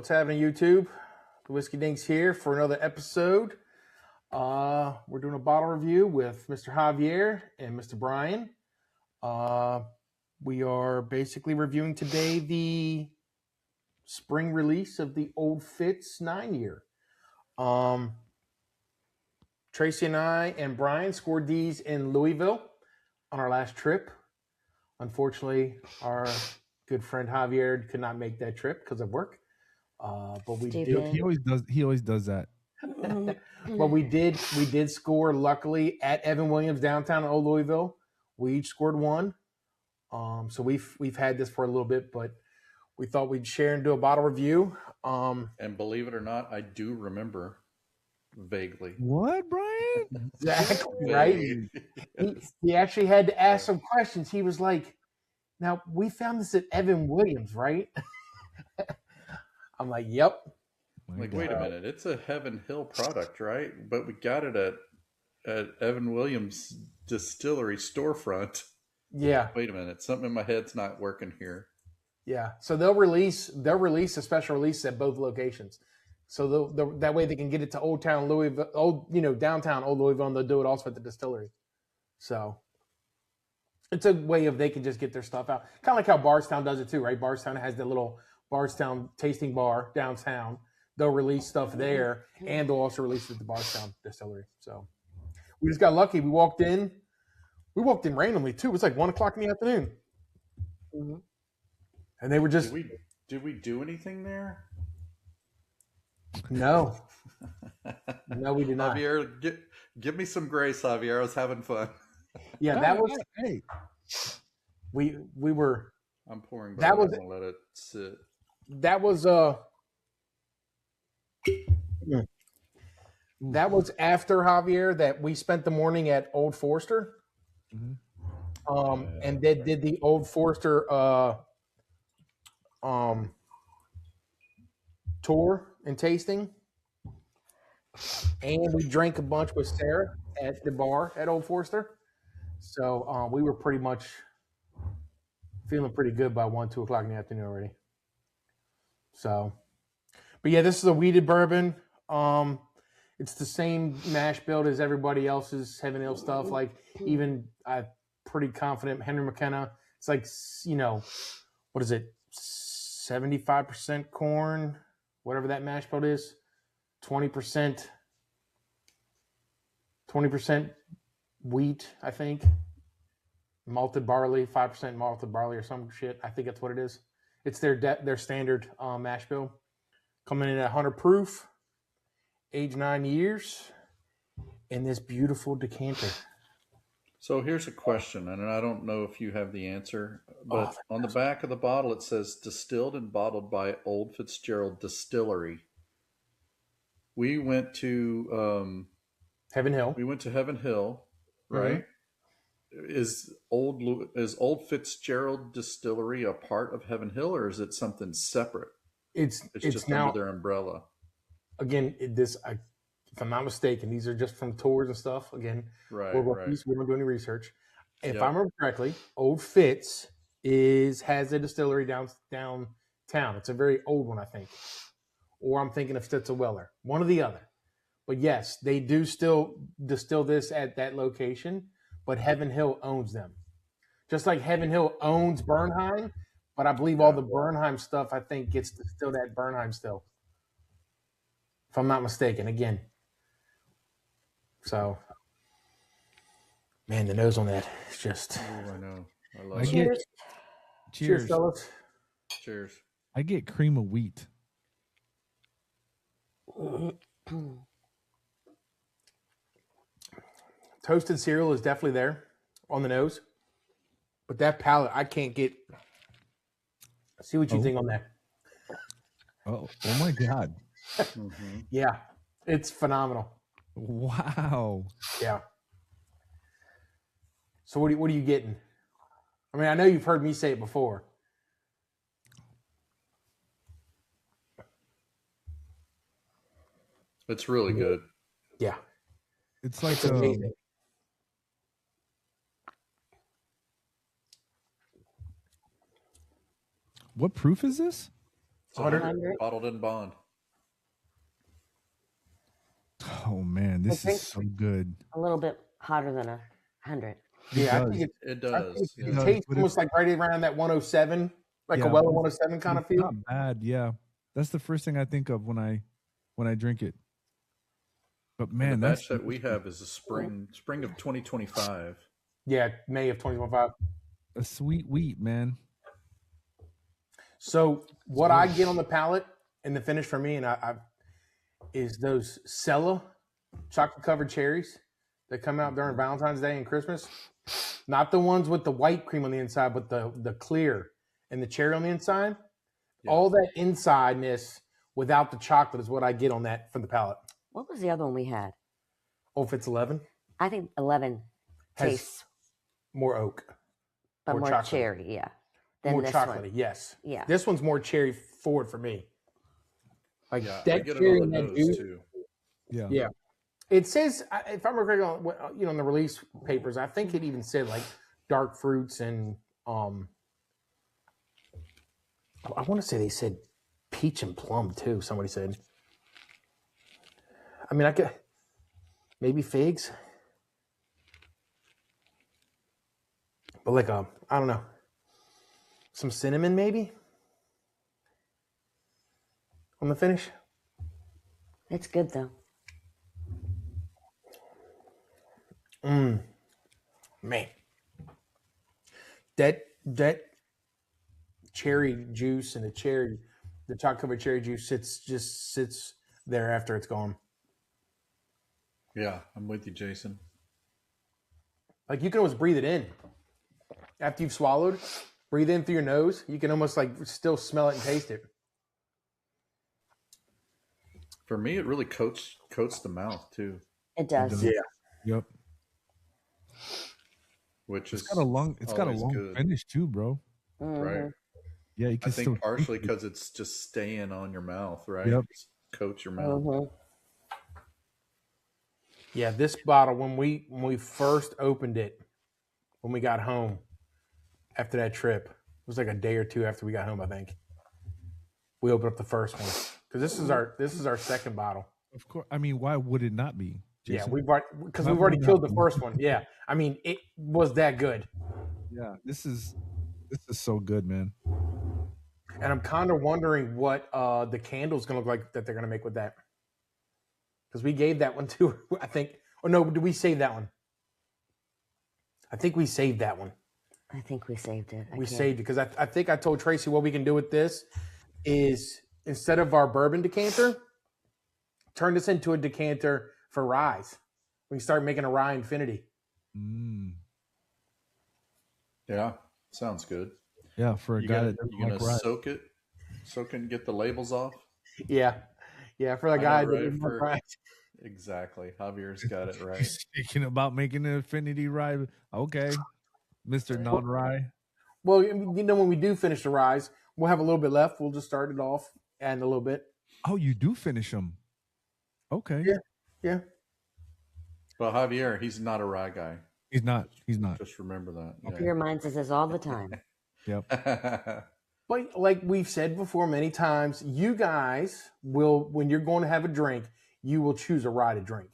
What's happening, YouTube? The Whiskey Dink's here for another episode. We're doing a bottle review with Mr. Javier and Mr. Brian. We are basically reviewing today the spring release of the Old Fitz 9-year. Tracy and I and Brian scored these in Louisville on our last trip. Unfortunately, our good friend Javier could not make that trip because of work. But we did. He always does that. But we did score, luckily, at Evan Williams downtown in Old Louisville. We each scored one. So we've had this for a little bit, but we thought we'd share and do a bottle review. And believe it or not, I do remember vaguely. What, Brian? Exactly, right? He actually had to ask some questions. He was like, "Now, we found this at Evan Williams, right?" I'm like, "Yep." Like, wait a minute, it's a Heaven Hill product, right? But we got it at Evan Williams Distillery storefront. Yeah. Wait a minute, something in my head's not working here. Yeah. So they'll release a special release at both locations. So that way they can get it to Old Town Louisville, downtown Old Louisville, and they'll do it also at the distillery. So it's a way of they can just get their stuff out. Kind of like how Bardstown does it too, right? Bardstown has that little Bardstown tasting bar downtown. They'll release stuff there, and they'll also release it at the Bardstown Distillery. So we just got lucky. We walked in randomly too. It was like 1:00 in the afternoon, and they were just. Did we do anything there? No, we did not. Javier, give me some grace, Javier. I was having fun. Yeah, that was. Hey, we were. I'm pouring. That was. I'm gonna let it sit. That was That was after Javier that we spent the morning at Old Forester. And they did the Old Forester tour and tasting. And we drank a bunch with Sarah at the bar at Old Forester. So we were pretty much feeling pretty good by 1-2 o'clock in the afternoon already. So, but yeah, this is a wheated bourbon. It's the same mash build as everybody else's Heaven Hill stuff. Like, even I'm pretty confident Henry McKenna. It's like, what is it? 75% corn, whatever that mash build is. 20% wheat, I think. Malted barley, 5% malted barley or some shit. I think that's what it is. It's their standard mash bill. Coming in at 100 proof. Age 9 years, in this beautiful decanter. So here's a question, and I don't know if you have the answer, but on the back of the bottle it says distilled and bottled by Old Fitzgerald Distillery. We went to Heaven Hill. We went to Heaven Hill, right? Mm-hmm. Is Old Fitzgerald Distillery a part of Heaven Hill, or is it something separate? It's just now under their umbrella. Again, if I'm not mistaken, these are just from tours and stuff. Again, right. We don't do any research. If I remember correctly, Old Fitz has a distillery downtown. It's a very old one, I think. Or I'm thinking of Fitzgerald, one or the other. But yes, they do still distill this at that location, but Heaven Hill owns them. Just like Heaven Hill owns Bernheim, but I believe all the Bernheim stuff, I think, gets distilled at Bernheim still. If I'm not mistaken, again. So, man, the nose on that is just. Oh, I know. I love it. Cheers. Cheers, fellas. Cheers. I get cream of wheat. Toasted cereal is definitely there on the nose. But that palate, I can't get. See what you think on that. Oh my God. Mm-hmm. Yeah, it's phenomenal. Wow. Yeah. So what are you getting? I mean, I know you've heard me say it before. It's really good. Yeah. It's like amazing. What proof is this? It's 100, 100? bottled in bond. Oh man, this think- is so good. A little bit hotter than 100. Yeah, I does. think It I does. think Yeah. it does, tastes but almost like right around that 107, like Yeah, a Weller but 107 kind of It's feel. not bad. Yeah, that's the first thing I think of when I drink it. But And man, the that's batch that we have is a spring of 2025. Yeah, May of 2025. a sweet wheat, man. So what I get on the palate and the finish for me, and I is those Sella chocolate covered cherries that come out during Valentine's Day and Christmas. Not the ones with the white cream on the inside, but the clear and the cherry on the inside. Yeah. All that insideness without the chocolate is what I get on that from the palate. What was the other one we had? Oh, if it's 11, I think 11 Has tastes, more oak, but more more chocolatey. cherry, yeah. Than more this chocolatey. one. Yes. Yeah. This one's more cherry forward for me. Like Yeah, I that get it cherry on and the that nose juice. too. Yeah. Yeah. It says, if I'm correct on on the release papers, I think it even said like dark fruits and I want to say they said peach and plum too. Somebody said. I mean, I could maybe figs, but like I don't know, some cinnamon maybe on the finish. It's good though. Man, that cherry juice and the chocolate covered cherry juice sits there after it's gone. Yeah, I'm with you, Jason. Like you can almost breathe it in after you've swallowed. Breathe in through your nose. You can almost like still smell it and taste it. For me, it really coats the mouth too, It does. Yeah. Yep. which It's is got a long always long good. finish too, bro. Right. Mhm. Yeah, you I can still think partially taste it. because it's just staying on your mouth, right? Yep. It coats your mouth. Mhm. Yeah, this bottle when we first opened it, when we got home after that trip, it was like a day or two after we got home. I think we opened up the first one because this is our second bottle. Of course. I mean, why would it not be? Yeah, Jason? we've because Why we've would already it killed not the be? first one. Yeah, I mean it was that good, Yeah, this is so good, man. and I'm kind of wondering what the candle's gonna look like that they're gonna make with that. Because we gave that one to, I think. Oh no, did we save that one? I think we saved that one. I think we saved it. We saved it because I think I told Tracy what we can do with this is instead of our bourbon decanter, turn this into a decanter for ryes. We can start making a rye infinity. Mm. Yeah, sounds good. Yeah, for a You guy gonna, that doesn't you gonna like rye. soak it and get the labels off? Yeah, for the I know, guy that right? doesn't like For- ryes. Exactly. Javier's got it right. He's thinking about making an affinity rye. Okay, Mr. Non-Rye. Well, when we do finish the ryes, we'll have a little bit left. We'll just start it off and a little bit. Oh, you do finish them. Okay. Yeah. Well, Javier, he's not a rye guy. He's not. He's not. Just remember that. He reminds us this all the time. Yep. Yeah. But like we've said before many times, you guys will, when you're going to have a drink, you will choose a rye to drink.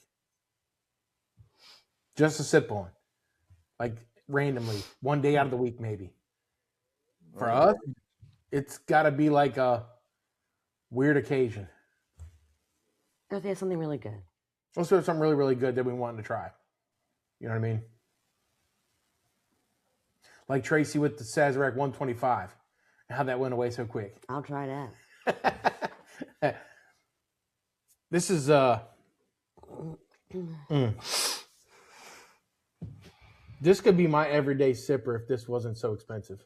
Just to sip on. Like randomly, one day out of the week, maybe. For us, it's got to be like a weird occasion. If they have something really good. Let's do something really, really good that we want to try. You know what I mean? Like Tracy with the Sazerac 125. How that went away so quick. I'll try that. This is This could be my everyday sipper if this wasn't so expensive.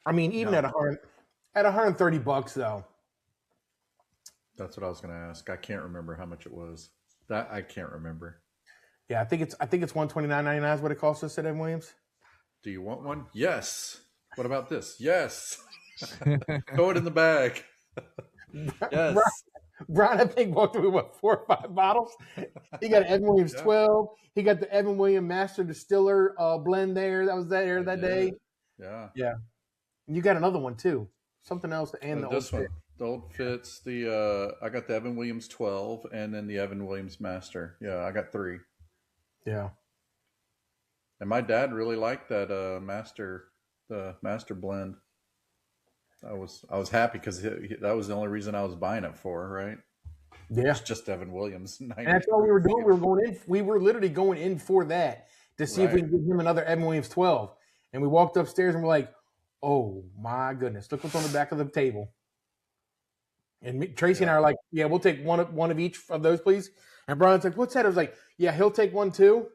I mean, even at 130 bucks though. That's what I was going to ask. I can't remember how much it was. That I can't remember. Yeah, I think it's $129.99 is what it costs us at Ed Williams. Do you want one? Yes. What about this? Yes. Throw it in the bag. Yes. Brian, I think, walked away with 4 or 5 bottles. He got an Evan Williams 12. He got the Evan Williams Master Distiller blend there. That was there that day. Yeah. Yeah. And you got another one too. Something else and the This old one, the old Fitz. I got the Evan Williams 12 and then the Evan Williams Master. Yeah, I got 3. Yeah. And my dad really liked that the Master blend. I was happy because that was the only reason I was buying it for, right? Yeah. It's just Evan Williams. And that's all we were doing. We were literally going in for that to see if we can give him another Evan Williams 12. And we walked upstairs and we're like, oh my goodness, look what's on the back of the table. And Tracy and I are like, yeah, we'll take one of each of those, please. And Brian's like, what's that? I was like, yeah, he'll take one too.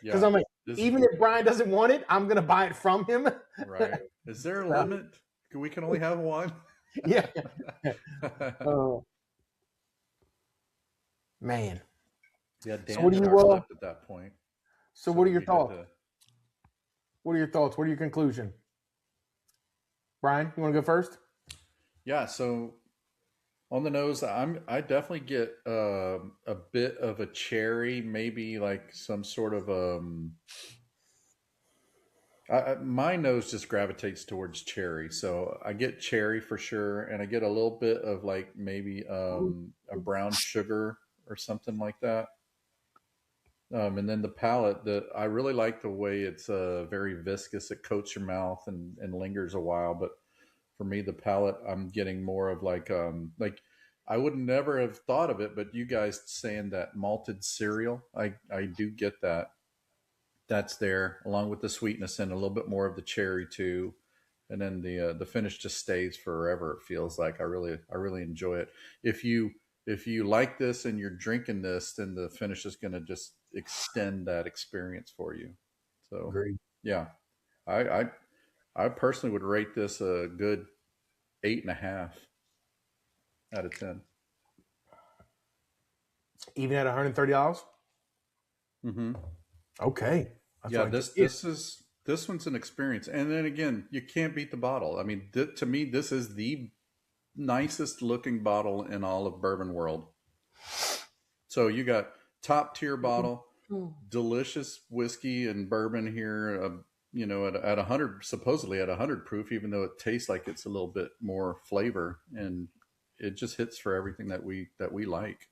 Because I'm like, even if Brian doesn't want it, I'm going to buy it from him. Right. Is there a limit? We can only have one? Yeah. Man. Yeah, Dan so what do did you our stuff at that point. So what are your thoughts? What are your thoughts? What are your conclusion? Brian, you want to go first? Yeah, so on the nose, I definitely get a bit of a cherry, maybe like some sort of my nose just gravitates towards cherry, so I get cherry for sure, and I get a little bit of like maybe a brown sugar or something like that. And then the palate, I really like the way it's very viscous. It coats your mouth and lingers a while. But for me, the palate, I'm getting more of like I would never have thought of it, but you guys saying that malted cereal, I do get that. That's there along with the sweetness and a little bit more of the cherry too. And then the finish just stays forever. It feels like I really enjoy it. If you like this and you're drinking this, then the finish is going to just extend that experience for you. So, Agreed. Yeah, I personally would rate this a good 8.5 out of 10. Even at $130? Mm-hmm. Okay. That's this one's an experience. And then again, you can't beat the bottle. I mean, to me, this is the nicest looking bottle in all of bourbon world. So you got top tier bottle, delicious whiskey and bourbon here, at 100, supposedly at 100 proof, even though it tastes like it's a little bit more flavor, and it just hits for everything that we like.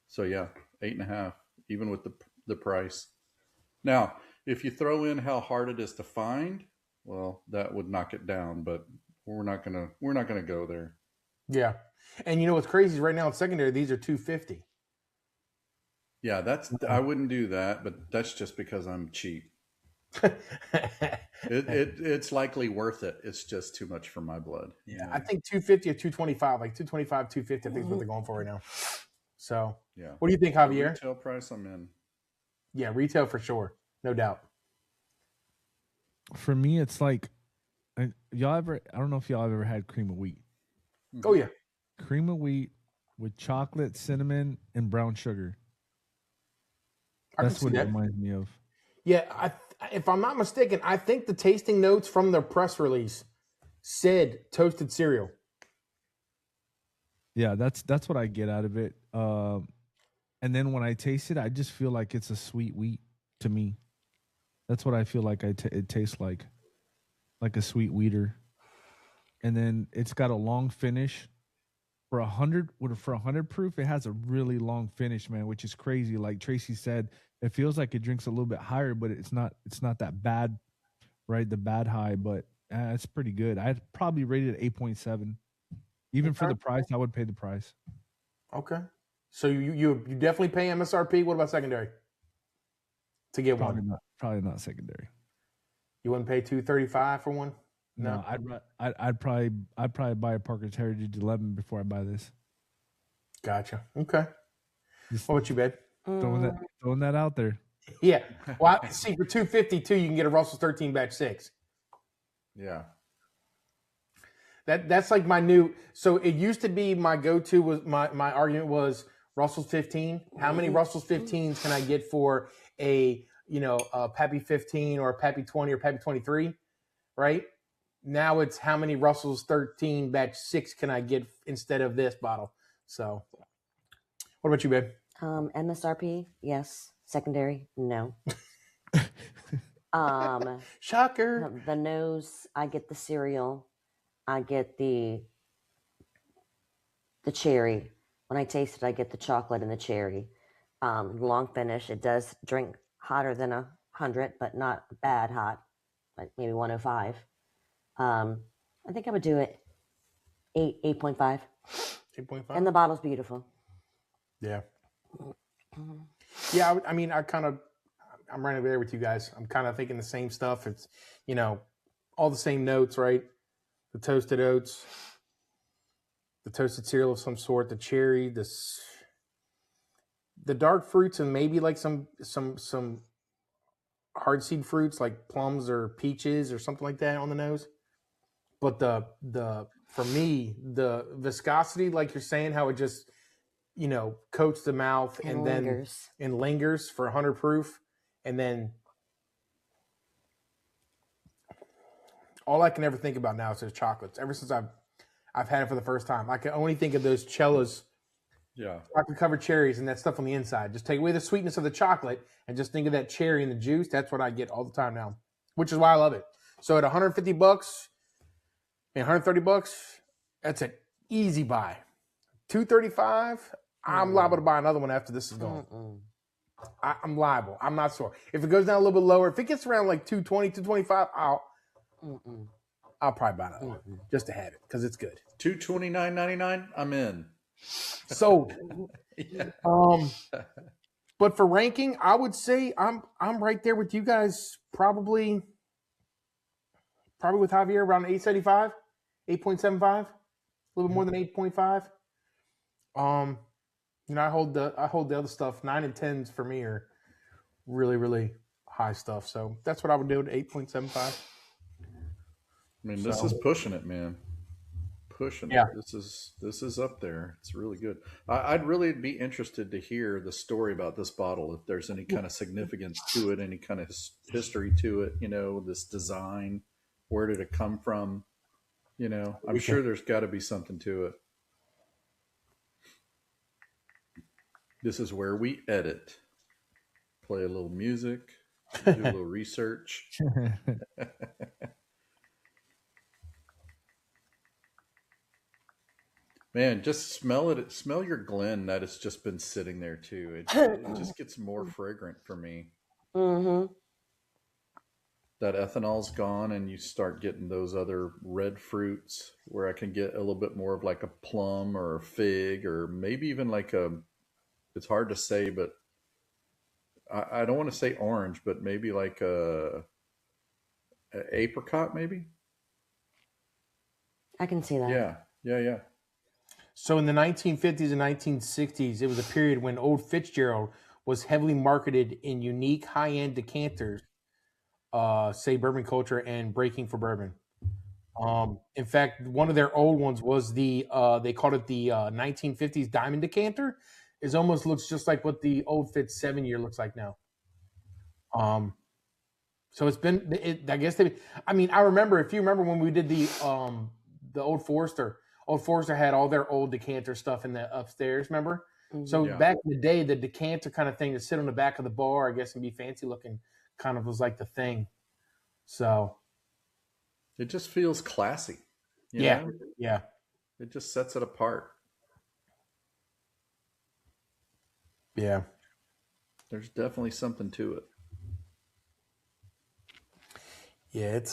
So yeah, 8.5, even with the price. Now, if you throw in how hard it is to find, well, that would knock it down, but we're not gonna go there. Yeah. And you know what's crazy is right now in secondary, these are $250. Yeah, I wouldn't do that, but that's just because I'm cheap. It's likely worth it. It's just too much for my blood. Yeah, I think $250 or $225, like $225, $250, I think is what they're going for right now. So yeah. What do you think, Javier? Retail price, I'm in. Yeah, retail for sure. No doubt. For me, it's like, I don't know if y'all have ever had cream of wheat. Oh yeah. Cream of wheat with chocolate, cinnamon, and brown sugar. That's what it reminds me of. Yeah, if I'm not mistaken, I think the tasting notes from the press release said toasted cereal. Yeah, that's what I get out of it. And then when I taste it, I just feel like it's a sweet wheat to me. That's what I feel like it tastes like a sweet wheater. And then it's got a long finish. For 100 proof, it has a really long finish, man, which is crazy. Like Tracy said, it feels like it drinks a little bit higher, but it's not that bad, right? The bad high, but it's pretty good. I'd probably rate it 8.7. Even for the price, I would pay the price. Okay. So you definitely pay MSRP. What about secondary? To get one? Probably not secondary. You wouldn't pay $235 for one? No, I'd probably buy a Parker's Heritage 11 before I buy this. Gotcha. Okay. What about you, babe? Throwing that out there. Yeah. Well, see, for $252, you can get a Russell's 13 batch 6. Yeah. That's like my new. So it used to be my go-to was my argument was Russell's 15. How many Russell's 15s can I get for a Pappy 15 or a Pappy 20 or Pappy 23? Right. Now it's how many Russell's 13 batch 6 can I get instead of this bottle? So, what about you, babe? MSRP, yes. Secondary, no. Shocker. The nose, I get the cereal. I get the cherry. When I taste it, I get the chocolate and the cherry. Long finish. It does drink hotter than 100, but not bad hot, like maybe 105. I think I would do it 8.5. 8.5. And the bottle's beautiful. Yeah. Yeah, I mean, I'm right over there with you guys. I'm kind of thinking the same stuff. It's, all the same notes, right? The toasted oats, the toasted cereal of some sort, the cherry, the dark fruits, and maybe like some hard seed fruits like plums or peaches or something like that on the nose. But for me, the viscosity, like you're saying, how it just coats the mouth and lingers. Then lingers for 100 proof, and then all I can ever think about now is those chocolates. Ever since I've had it for the first time, I can only think of those cellos, chocolate covered cherries, and that stuff on the inside. Just take away the sweetness of the chocolate and just think of that cherry and the juice. That's what I get all the time now, which is why I love it. So at $150 and $130, that's an easy buy. $235, I'm liable to buy another one after this is gone. I'm liable. I'm not sure. If it goes down a little bit lower, if it gets around like 220, 225, I'll probably buy another one just to have it because it's good. $229.99, I'm in. Sold. But for ranking, I would say I'm right there with you guys. Probably with Javier around 8.75, 8.75, a little bit more than 8.5. I hold the other stuff. 9 and 10s for me are really, really high stuff. So that's what I would do at 8.75. I mean, this is pushing it, man. Pushing it. This is up there. It's really good. I'd really be interested to hear the story about this bottle. If there's any kind of significance to it, any kind of history to it, this design, where did it come from? I'm sure there's got to be something to it. This is where we edit, play a little music, do a little research. Man, just smell it. Smell your Glen that it's just been sitting there too. It just gets more fragrant for me. Mm-hmm. That ethanol's gone, and you start getting those other red fruits where I can get a little bit more of like a plum or a fig, or maybe even like it's hard to say, but I don't want to say orange, but maybe like a apricot, maybe. I can see that. Yeah. So in the 1950s and 1960s, it was a period when Old Fitzgerald was heavily marketed in unique high-end decanters, say bourbon culture and breaking for bourbon. In fact, one of their old ones was they called it the 1950s diamond decanter. It almost looks just like what the old Fitz 7-year looks like now. So it's been, I guess I remember, if you remember when we did the Old Forester. Old Forester had all their old decanter stuff in the upstairs, remember? Mm-hmm. So back in the day, the decanter kind of thing to sit on the back of the bar, I guess, and be fancy looking kind of was like the thing. So it just feels classy. You know? Yeah. It just sets it apart. Yeah. There's definitely something to it. Yeah, it's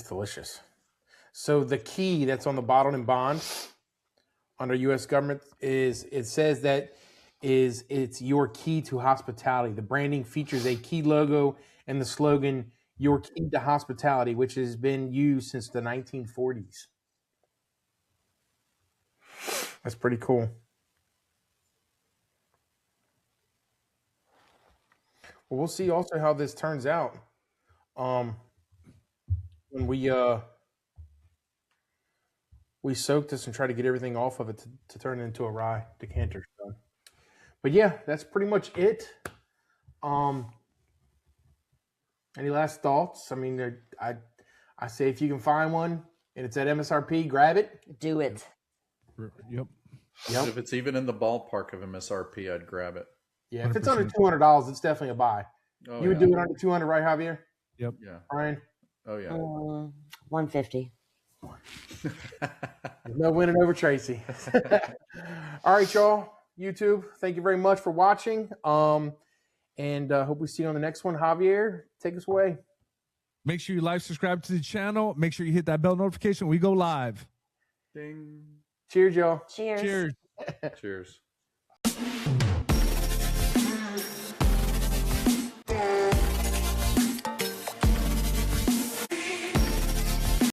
delicious. So the key that's on the bottle and bond under U.S. government says that it's your key to hospitality. The branding features a key logo and the slogan, "Your key to hospitality," which has been used since the 1940s. That's pretty cool. Well, we'll see also how this turns out. When we soak this and try to get everything off of it to turn it into a rye decanter. So. But yeah, that's pretty much it. Any last thoughts? I mean, I I say if you can find one and it's at MSRP, grab it. Do it. Yep. Yep. If it's even in the ballpark of MSRP, I'd grab it. Yeah, if it's under 100%. $200, it's definitely a buy. Oh, You would yeah. do it under 200, right, Javier? Yep. Yeah. Brian? Oh, yeah. 150. There's no winning over Tracy. All right, y'all. YouTube, thank you very much for watching. And hope we see you on the next one. Javier, take us away. Make sure you like, subscribe to the channel. Make sure you hit that bell notification when we go live. Ding. Cheers, y'all. Cheers. Cheers. Cheers.